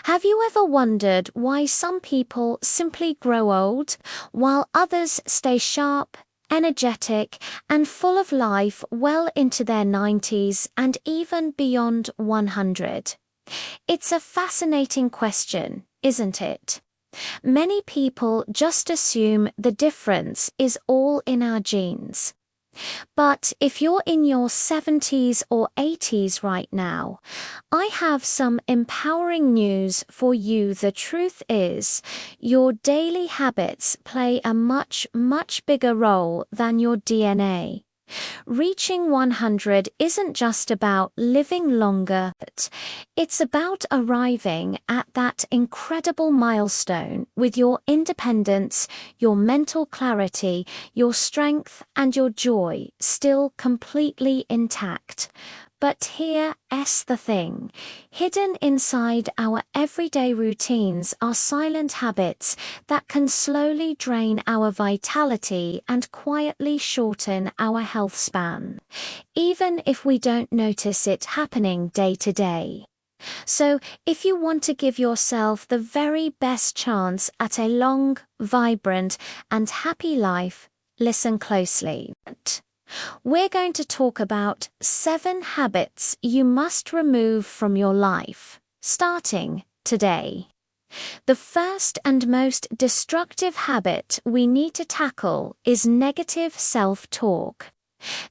Have you ever wondered why some people simply grow old, while others stay sharp, energetic, and full of life well into their 90s and even beyond 100? It's a fascinating question, isn't it? Many people just assume the difference is all in our genes. But if you're in your 70s or 80s right now, I have some empowering news for you. The truth is, your daily habits play a much, much bigger role than your DNA. Reaching 100 isn't just about living longer, it's about arriving at that incredible milestone with your independence, your mental clarity, your strength, and your joy still completely intact. But here's the thing. Hidden inside our everyday routines are silent habits that can slowly drain our vitality and quietly shorten our health span, even if we don't notice it happening day to day. So, if you want to give yourself the very best chance at a long, vibrant, and happy life, listen closely. We're going to talk about 7 habits you must remove from your life, starting today. The first and most destructive habit we need to tackle is negative self-talk.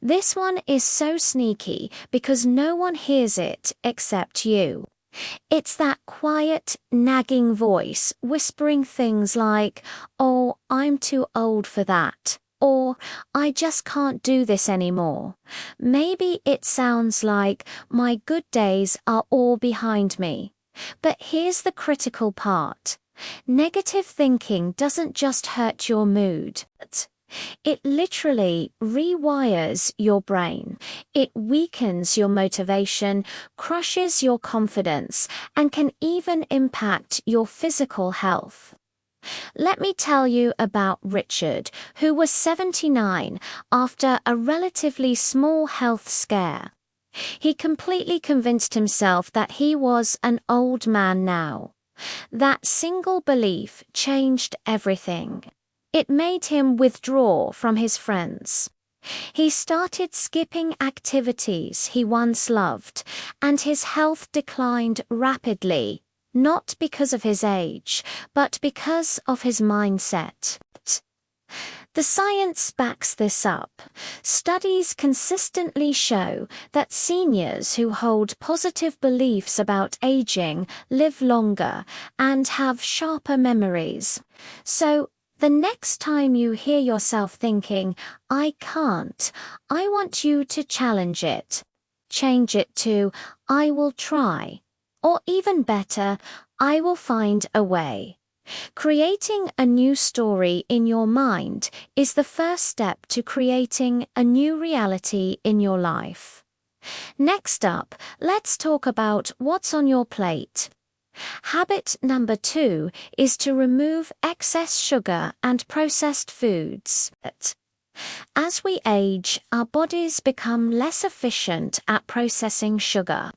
This one is so sneaky because no one hears it except you. It's that quiet, nagging voice whispering things like, "Oh, I'm too old for that." Or, "I just can't do this anymore." Maybe it sounds like, "My good days are all behind me." But here's the critical part. Negative thinking doesn't just hurt your mood. It literally rewires your brain. It weakens your motivation, crushes your confidence, and can even impact your physical health. Let me tell you about Richard, who was 79 after a relatively small health scare. He completely convinced himself that he was an old man now. That single belief changed everything. It made him withdraw from his friends. He started skipping activities he once loved, and his health declined rapidly. Not because of his age, but because of his mindset. The science backs this up. Studies consistently show that seniors who hold positive beliefs about aging live longer and have sharper memories. So, the next time you hear yourself thinking, "I can't," I want you to challenge it. Change it to, "I will try." Or even better, "I will find a way." Creating a new story in your mind is the first step to creating a new reality in your life. Next up, let's talk about what's on your plate. Habit number 2 is to remove excess sugar and processed foods. As we age, our bodies become less efficient at processing sugar.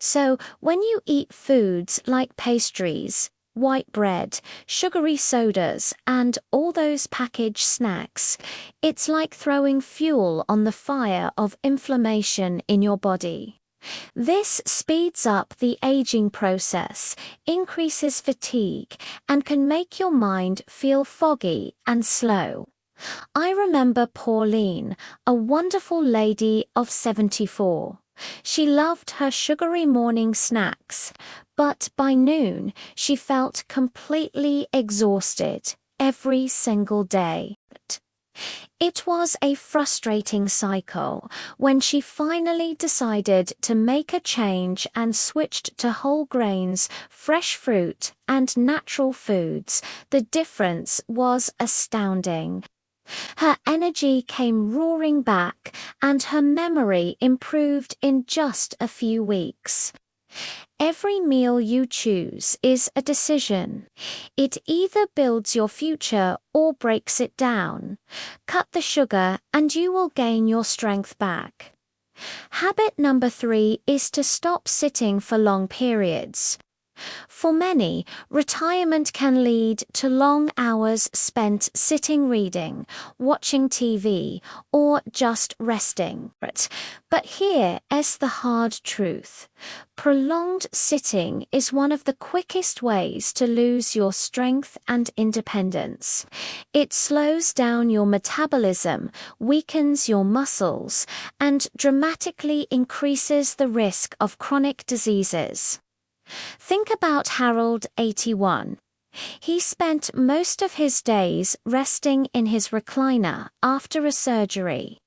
So, when you eat foods like pastries, white bread, sugary sodas, and all those packaged snacks, it's like throwing fuel on the fire of inflammation in your body. This speeds up the aging process, increases fatigue, and can make your mind feel foggy and slow. I remember Pauline, a wonderful lady of 74. She loved her sugary morning snacks, but by noon she felt completely exhausted every single day. It was a frustrating cycle. When she finally decided to make a change and switched to whole grains, fresh fruit, and natural foods, the difference was astounding. Her energy came roaring back, and her memory improved in just a few weeks. Every meal you choose is a decision. It either builds your future or breaks it down. Cut the sugar and you will gain your strength back. Habit number 3 is to stop sitting for long periods. For many, retirement can lead to long hours spent sitting reading, watching TV, or just resting. But here is the hard truth. Prolonged sitting is one of the quickest ways to lose your strength and independence. It slows down your metabolism, weakens your muscles, and dramatically increases the risk of chronic diseases. Think about Harold, 81. He spent most of his days resting in his recliner after a surgery.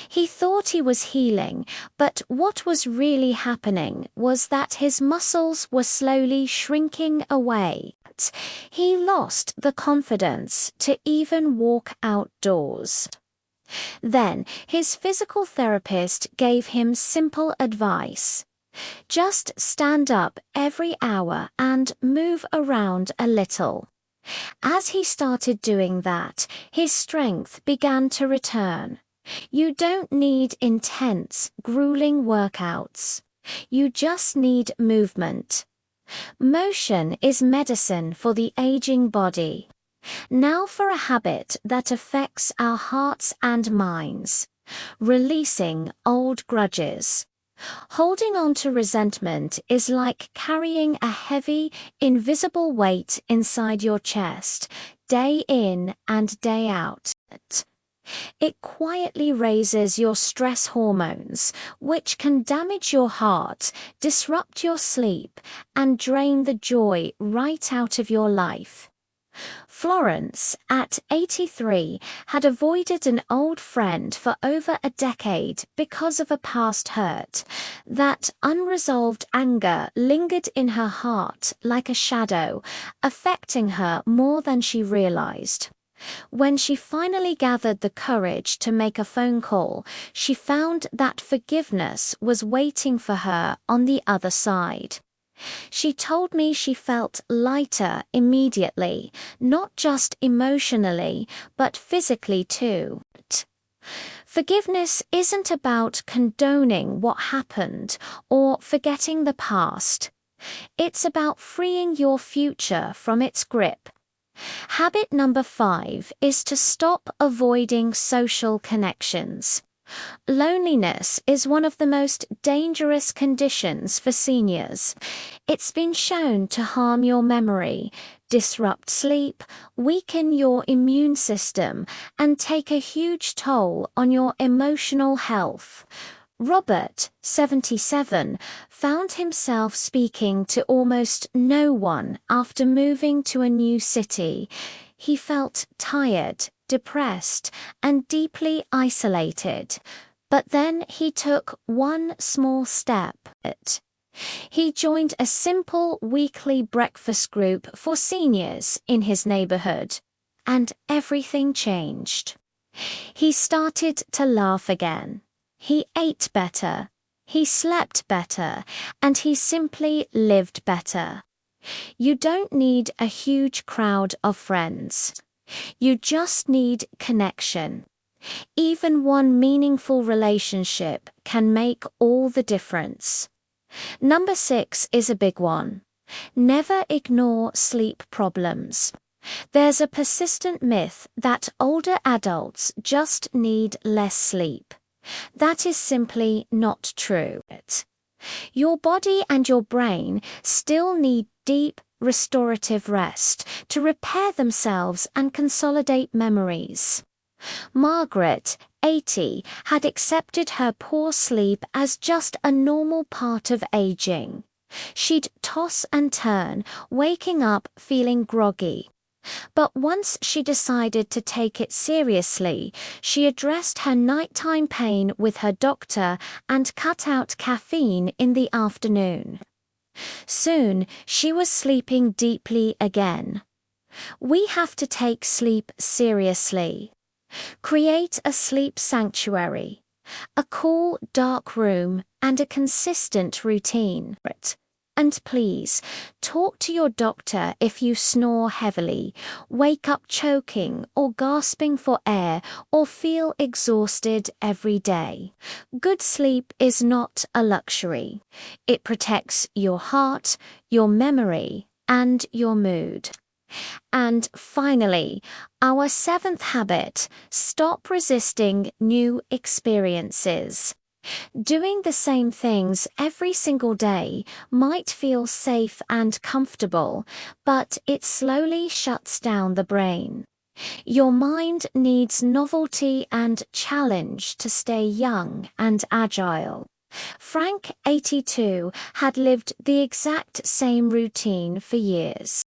He thought he was healing, but what was really happening was that his muscles were slowly shrinking away. He lost the confidence to even walk outdoors. Then his physical therapist gave him simple advice. Just stand up every hour and move around a little. As he started doing that, his strength began to return. You don't need intense, grueling workouts. You just need movement. Motion is medicine for the aging body. Now for a habit that affects our hearts and minds. Releasing old grudges. Holding on to resentment is like carrying a heavy, invisible weight inside your chest, day in and day out. It quietly raises your stress hormones, which can damage your heart, disrupt your sleep, and drain the joy right out of your life. Florence, at 83, had avoided an old friend for over a decade because of a past hurt. That unresolved anger lingered in her heart like a shadow, affecting her more than she realized. When she finally gathered the courage to make a phone call, she found that forgiveness was waiting for her on the other side. She told me she felt lighter immediately, not just emotionally, but physically too. Forgiveness isn't about condoning what happened or forgetting the past. It's about freeing your future from its grip. Habit number 5 is to stop avoiding social connections. Loneliness is one of the most dangerous conditions for seniors. It's been shown to harm your memory, disrupt sleep, weaken your immune system, and take a huge toll on your emotional health. Robert, 77, found himself speaking to almost no one after moving to a new city. He felt tired, depressed, and deeply isolated. But then he took one small step. He joined a simple weekly breakfast group for seniors in his neighborhood, and everything changed. He started to laugh again. He ate better, he slept better, and he simply lived better. You don't need a huge crowd of friends. You just need connection. Even one meaningful relationship can make all the difference. Number 6 is a big one. Never ignore sleep problems. There's a persistent myth that older adults just need less sleep. That is simply not true. Your body and your brain still need deep, restorative rest to repair themselves and consolidate memories. Margaret, 80, had accepted her poor sleep as just a normal part of aging. She'd toss and turn, waking up feeling groggy. But once she decided to take it seriously, she addressed her nighttime pain with her doctor and cut out caffeine in the afternoon. Soon, she was sleeping deeply again. We have to take sleep seriously. Create a sleep sanctuary, a cool, dark room, and a consistent routine. And please, talk to your doctor if you snore heavily, wake up choking or gasping for air, or feel exhausted every day. Good sleep is not a luxury. It protects your heart, your memory, and your mood. And finally, our seventh habit: stop resisting new experiences. Doing the same things every single day might feel safe and comfortable, but it slowly shuts down the brain. Your mind needs novelty and challenge to stay young and agile. Frank, 82, had lived the exact same routine for years.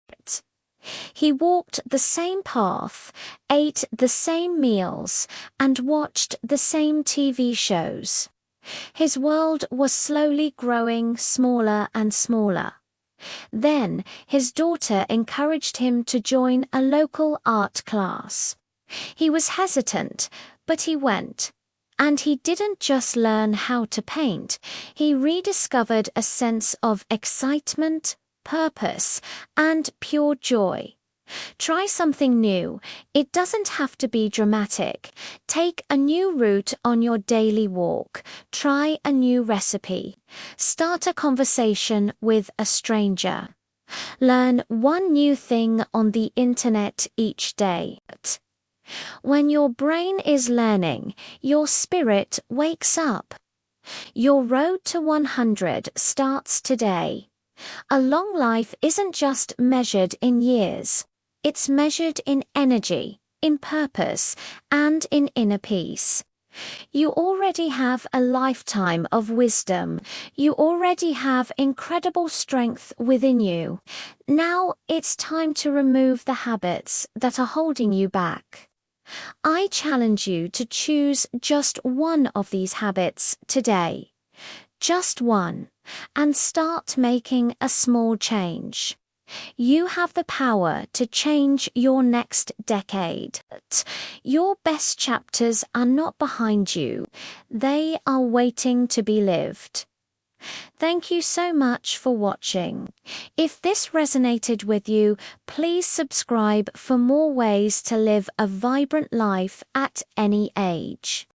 He walked the same path, ate the same meals, and watched the same TV shows. His world was slowly growing smaller and smaller. Then his daughter encouraged him to join a local art class. He was hesitant, but he went. And he didn't just learn how to paint, he rediscovered a sense of excitement, purpose, and pure joy. Try something new. It doesn't have to be dramatic. Take a new route on your daily walk. Try a new recipe. Start a conversation with a stranger. Learn one new thing on the internet each day. When your brain is learning, your spirit wakes up. Your road to 100 starts today. A long life isn't just measured in years. It's measured in energy, in purpose, and in inner peace. You already have a lifetime of wisdom. You already have incredible strength within you. Now it's time to remove the habits that are holding you back. I challenge you to choose just one of these habits today. Just one, and start making a small change. You have the power to change your next decade. Your best chapters are not behind you. They are waiting to be lived. Thank you so much for watching. If this resonated with you, please subscribe for more ways to live a vibrant life at any age.